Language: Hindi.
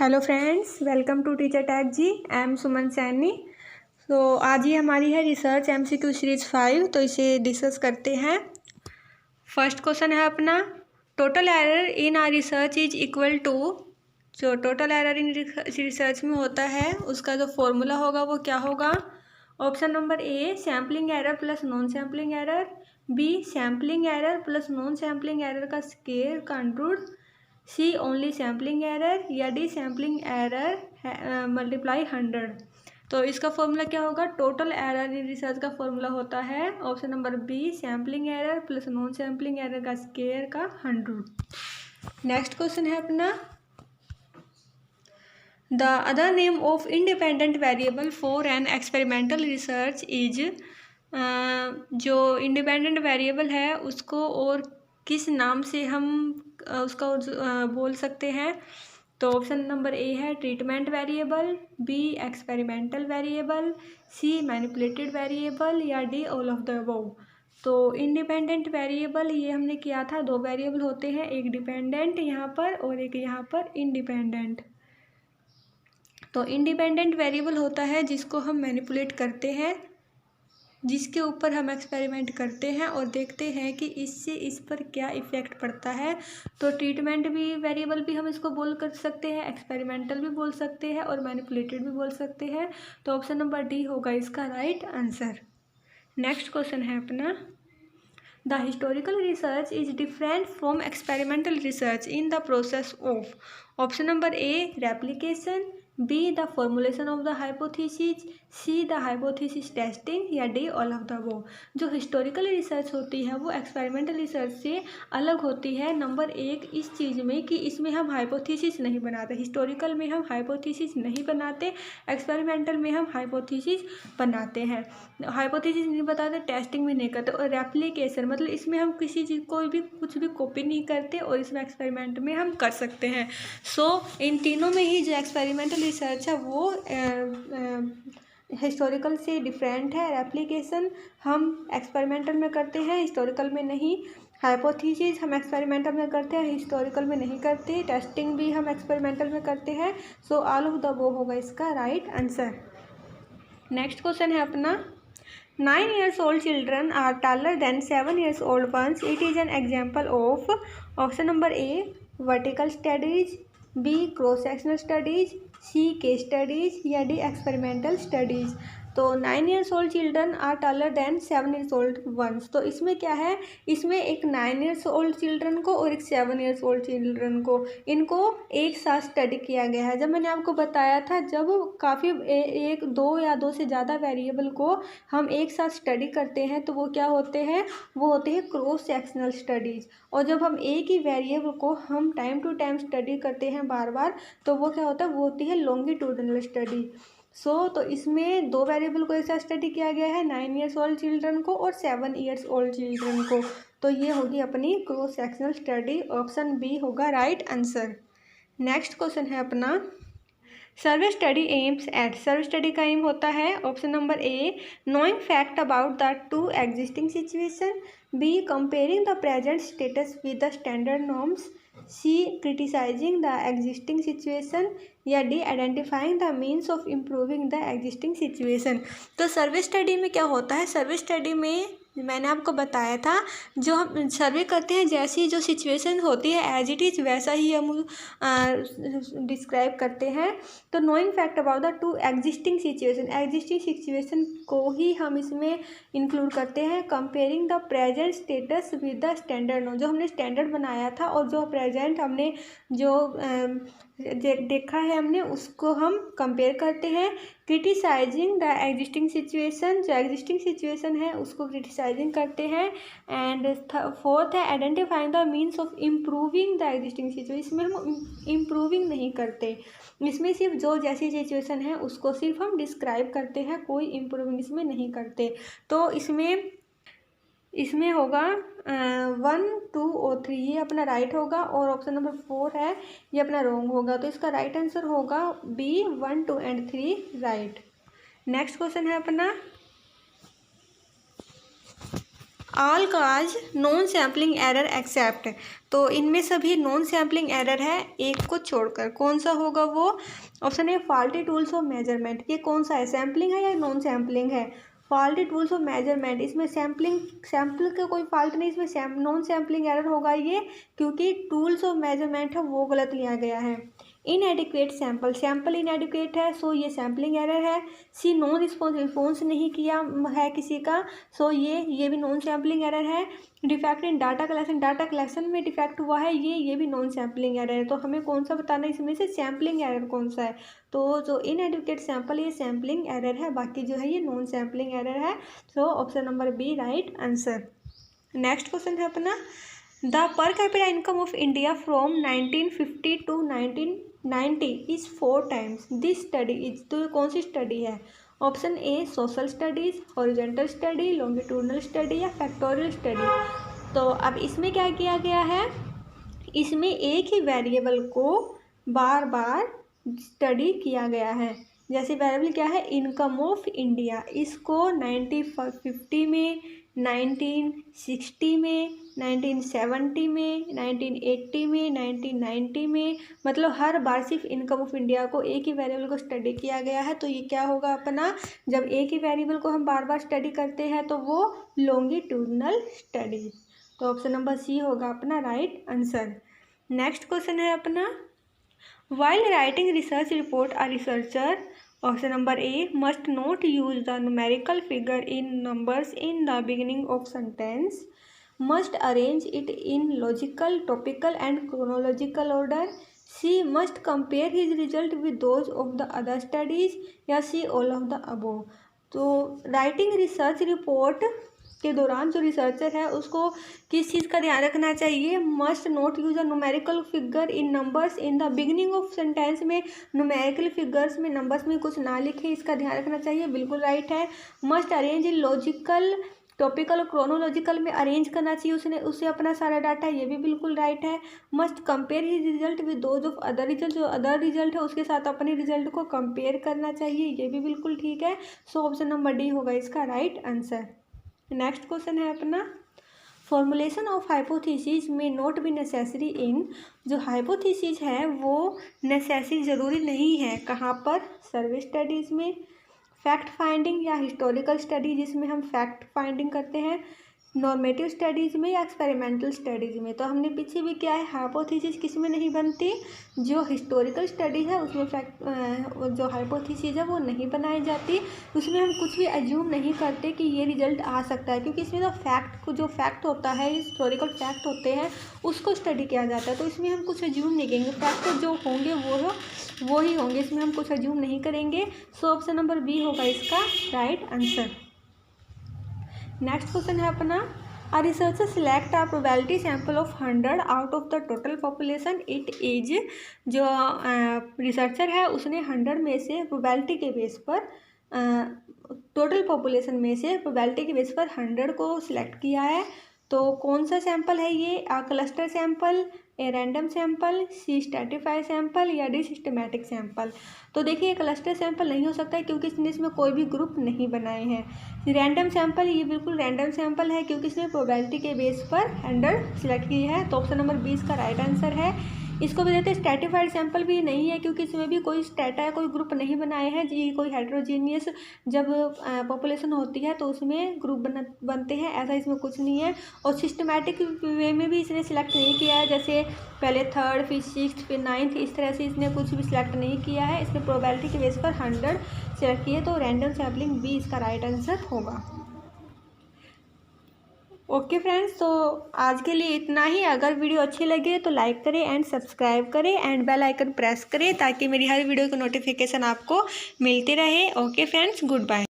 Hello friends, welcome to teacher tag ji. I am Suman Saini. तो आज ये हमारी है रिसर्च एमसीक्यू सीरीज 5। तो इसे डिस्कस करते हैं। फर्स्ट क्वेश्चन है अपना, total error in R research is equal to. जो टोटल एरर इन रिसर्च में होता है उसका जो फॉर्मूला होगा वो क्या होगा। Option number A sampling error plus non sampling error, B sampling error plus non sampling error का स्क्वायर का root, C only sampling error, या डी सैम्पलिंग एरर मल्टीप्लाई 100। तो इसका फॉर्मूला क्या होगा। टोटल एरर इन रिसर्च का फॉर्मूला होता है option number B sampling error plus non sampling error का स्क्वायर का 100। नेक्स्ट क्वेश्चन है अपना, the other name of independent variable for an experimental research is. जो इंडिपेंडेंट वेरिएबल है उसको और किस नाम से हम उसका बोल सकते हैं। तो ऑप्शन नंबर ए है treatment variable, B experimental variable, C manipulated variable, या D all of the above. तो इंडिपेंडेंट वेरिएबल ये हमने किया था, दो वेरिएबल होते हैं, एक डिपेंडेंट यहाँ पर और एक यहाँ पर इंडिपेंडेंट। तो इंडिपेंडेंट वेरिएबल होता है जिसको हम मैनिपुलेट करते हैं, जिसके ऊपर हम एक्सपेरिमेंट करते हैं और देखते हैं कि इससे इस पर क्या इफ़ेक्ट पड़ता है। तो ट्रीटमेंट भी वेरिएबल भी हम इसको बोल कर सकते हैं, एक्सपेरिमेंटल भी बोल सकते हैं और मैनिपुलेटेड भी बोल सकते हैं। तो ऑप्शन नंबर डी होगा इसका राइट आंसर। नेक्स्ट क्वेश्चन है अपना, the historical research is different from experimental research in the process of. Option number A replication, B the formulation of the hypothesis, C the hypothesis testing, या D all of the above. जो हिस्टोरिकल रिसर्च होती है वो एक्सपेरिमेंटल रिसर्च से अलग होती है नंबर एक इस चीज़ में कि इसमें हम हाइपोथेसिस नहीं बनाते। हिस्टोरिकल में हम हाइपोथेसिस नहीं बनाते, एक्सपेरिमेंटल में हम हाइपोथेसिस बनाते हैं। हाइपोथेसिस नहीं बताते, टेस्टिंग भी नहीं करते। और रेप्लिकेशन मतलब इसमें हम किसी चीज़ को भी कुछ भी कॉपी नहीं करते और इसमें एक्सपेरिमेंट में हम कर सकते हैं। सो इन तीनों में ही जो एक्सपेरिमेंटल रिसर्च है वो हिस्टोरिकल से डिफरेंट है। रेप्लिकेशन हम एक्सपेरिमेंटल में करते हैं, हिस्टोरिकल में नहीं। हाइपोथेसिस हम एक्सपेरिमेंटल में करते हैं, हिस्टोरिकल में नहीं करते। टेस्टिंग भी हम एक्सपेरिमेंटल में करते हैं। So all of the above होगा इसका राइट आंसर। नेक्स्ट क्वेश्चन है अपना, 9 years old children are taller than 7 years old ones. It is an example of option number A vertical studies, B cross sectional studies, C case studies, या D experimental studies। तो 9 years old children are taller than 7 years old ones। तो इसमें क्या है, इसमें एक 9 years old children को और एक 7 years old children को, इनको एक साथ स्टडी किया गया है। जब मैंने आपको बताया था जब काफ़ी एक दो या दो से ज़्यादा वेरिएबल को हम एक साथ स्टडी करते हैं तो वो क्या होते हैं, वो होते हैं क्रॉस सेक्शनल स्टडीज़। और जब हम एक ही वेरिएबल को हम टाइम टू टाइम स्टडी करते हैं बार बार तो वो क्या होता है, वो होती है लॉन्गिट्यूडनल स्टडी। तो इसमें दो वेरिएबल को एक साथ स्टडी किया गया है, 9 years ओल्ड चिल्ड्रन को और 7 years ओल्ड चिल्ड्रन को। तो ये होगी अपनी cross sectional study. Option B होगा राइट आंसर। नेक्स्ट क्वेश्चन है अपना, survey study aims at. Survey study का एम होता है option number A knowing fact about the to existing situation, B comparing the present status with the standard norms, C criticising the existing situation, या D identifying the means of improving the existing situation. तो सर्वे स्टडी में क्या होता है, सर्वे स्टडी में मैंने आपको बताया था जो हम सर्वे करते हैं जैसी जो सिचुएशन होती है एज इट इज़ वैसा ही हम डिस्क्राइब करते हैं। तो knowing fact about the to existing situation को ही हम इसमें इंक्लूड करते हैं। Comparing the present status with the standard norm, जो हमने स्टैंडर्ड बनाया था और जो प्रेजेंट हमने जो देखा है हमने उसको हम कंपेयर करते हैं। क्रिटिसाइजिंग द एग्जिस्टिंग सिचुएशन, जो एग्जिस्टिंग सिचुएशन है उसको क्रिटिसाइजिंग करते हैं। एंड फोर्थ है identifying the means of improving the existing situation. इसमें हम इम्प्रूविंग नहीं करते, इसमें सिर्फ जो जैसी सिचुएशन है उसको सिर्फ हम डिस्क्राइब करते हैं, कोई इम्प्रूविंग इसमें नहीं करते। तो इसमें होगा 1, 2 और 3 ये अपना राइट होगा और ऑप्शन नंबर 4 है ये अपना रॉन्ग होगा। तो इसका राइट आंसर होगा B 1, 2 and 3 right. Next question है अपना, all cause non sampling error except, तो इनमें सभी नॉन सैम्पलिंग एरर है एक को छोड़कर। कौन सा होगा वो? Option A faulty tools of measurement. ये कौन सा है, सैम्पलिंग है या नॉन सैम्पलिंग है? फॉल्टी टूल्स ऑफ मेजरमेंट, इसमें सैम्पल का कोई फॉल्ट नहीं, इसमें नॉन सैम्पलिंग एरर होगा ये, क्योंकि टूल्स ऑफ मेजरमेंट है वो गलत लिया गया है। इनएडिक्वेट सैंपल, सैंपल इनएडिक्वेट है सो ये सैम्पलिंग एरर है। सी नॉन रिस्पॉन्स, रिस्पॉन्स नहीं किया है किसी का, सो ये भी नॉन सैम्पलिंग एरर है। Defect in data collection, data collection में डिफेक्ट हुआ है, ये भी नॉन सैम्पलिंग एरर है। तो हमें कौन सा बताना है इसमें से सैम्पलिंग एरर कौन सा है? तो जो इनएडिक्वेट सैंपल ये सैम्पलिंग एरर है, बाकी जो है ये नॉन सैम्पलिंग एरर है। So option number B right answer. Next question है अपना, the per capita income of India from 1950 to 1990 is 4 times this study is, तो ये कौन सी स्टडी है? Option A social studies, horizontal study, longitudinal study या फैक्टोरियल स्टडी। तो अब इसमें क्या किया गया है, इसमें एक ही वेरिएबल को बार बार स्टडी किया गया है। जैसे वेरिएबल क्या है, इनकम ऑफ इंडिया, इसको 1950 में, 1960 में, 1970 में, 1980 में, 1990 में, मतलब हर बार सिर्फ इनकम ऑफ इंडिया को एक ही वेरिएबल को स्टडी किया गया है। तो ये क्या होगा अपना, जब एक ही वेरिएबल को हम बार बार स्टडी करते हैं तो वो लॉन्गिट्यूडनल स्टडी। तो ऑप्शन नंबर सी होगा अपना राइट आंसर। नेक्स्ट क्वेश्चन है अपना, while writing research report a researcher, option number A must not use the numerical figure in numbers in the beginning of sentence, must arrange it in logical, topical and chronological order, C must compare his result with those of the other studies, या C all of the above. तो राइटिंग रिसर्च रिपोर्ट के दौरान जो रिसर्चर है उसको किस चीज़ का ध्यान रखना चाहिए, must not use a numerical figure in numbers in the beginning of sentence में न्यूमेरिकल फिगर्स में नंबर्स में कुछ ना लिखे, इसका ध्यान रखना चाहिए, बिल्कुल राइट है। Must arrange in logical, topical और क्रोनोलॉजिकल में अरेंज करना चाहिए उसे अपना सारा डाटा, ये भी बिल्कुल राइट है। Must compare his result with those of other result, जो अदर रिजल्ट है उसके साथ अपने रिजल्ट को कंपेयर करना चाहिए, ये भी बिल्कुल ठीक है। सो ऑप्शन नंबर डी होगा इसका राइट आंसर। नेक्स्ट क्वेश्चन है अपना, फॉर्मुलेशन ऑफ हाइपोथेसिस में नॉट बी नेसेसरी इन, जो हाइपोथेसिस है वो नेसेसरी ज़रूरी नहीं है, कहाँ पर? सर्वे स्टडीज़ में, फैक्ट फाइंडिंग या हिस्टोरिकल स्टडी जिसमें हम फैक्ट फाइंडिंग करते हैं, नॉर्मेटिव स्टडीज़ में या एक्सपेरिमेंटल स्टडीज़ में। तो हमने पीछे भी क्या है, हाइपोथेसिस किस में नहीं बनती, जो हिस्टोरिकल स्टडी है उसमें जो हाइपोथेसिस है वो नहीं बनाई जाती, उसमें हम कुछ भी अज्यूम नहीं करते कि ये रिजल्ट आ सकता है, क्योंकि इसमें जो फैक्ट होता है, हिस्टोरिकल फैक्ट होते हैं उसको स्टडी किया जाता है। तो इसमें हम कुछ अज्यूम नहीं करेंगे, फैक्ट जो होंगे वो ही होंगे, इसमें हम कुछ अज्यूम नहीं करेंगे। सो ऑप्शन नंबर बी होगा इसका राइट आंसर। नेक्स्ट क्वेश्चन है अपना, a researcher select a probability sample of 100 out of the total population it is, जो रिसर्चर है उसने 100 में से प्रोबेबिलिटी के बेस पर, टोटल पॉपुलेशन में से प्रोबेबिलिटी के बेस पर 100 को सिलेक्ट किया है। तो कौन सा सैंपल है ये, cluster sample, A random sample, C stratified sample या डी सिस्टमैटिक सैंपल। तो देखिए क्लस्टर सैंपल नहीं हो सकता है क्योंकि इसमें कोई भी ग्रुप नहीं बनाए हैं। रैंडम सैंपल, ये बिल्कुल रैंडम सैंपल है क्योंकि इसने प्रोबेबिलिटी के बेस पर 100 सिलेक्ट की है। तो ऑप्शन नंबर 20 का राइट आंसर है। इसको भी देते हैं स्ट्रैटिफाइड सैंपल भी नहीं है क्योंकि इसमें भी कोई स्ट्रैटा या कोई ग्रुप नहीं बनाए हैं जी, कोई हेट्रोजीनियस जब पॉपुलेशन होती है तो उसमें ग्रुप बनते हैं, ऐसा इसमें कुछ नहीं है। और सिस्टमैटिक वे में भी इसने सिलेक्ट नहीं किया है, जैसे पहले 3rd फिर 6th फिर 9th, इस तरह से इसने कुछ भी सिलेक्ट नहीं किया है, इसने प्रोबेबिलिटी के बेस पर 100 सिलेक्ट किए। तो रैंडम सैम्पलिंग भी इसका राइट आंसर होगा। ओके फ्रेंड्स, तो आज के लिए इतना ही। अगर वीडियो अच्छी लगे तो लाइक करें एंड सब्सक्राइब करें एंड बेल आइकन प्रेस करें ताकि मेरी हर वीडियो की नोटिफिकेशन आपको मिलती रहे। Okay friends, good bye.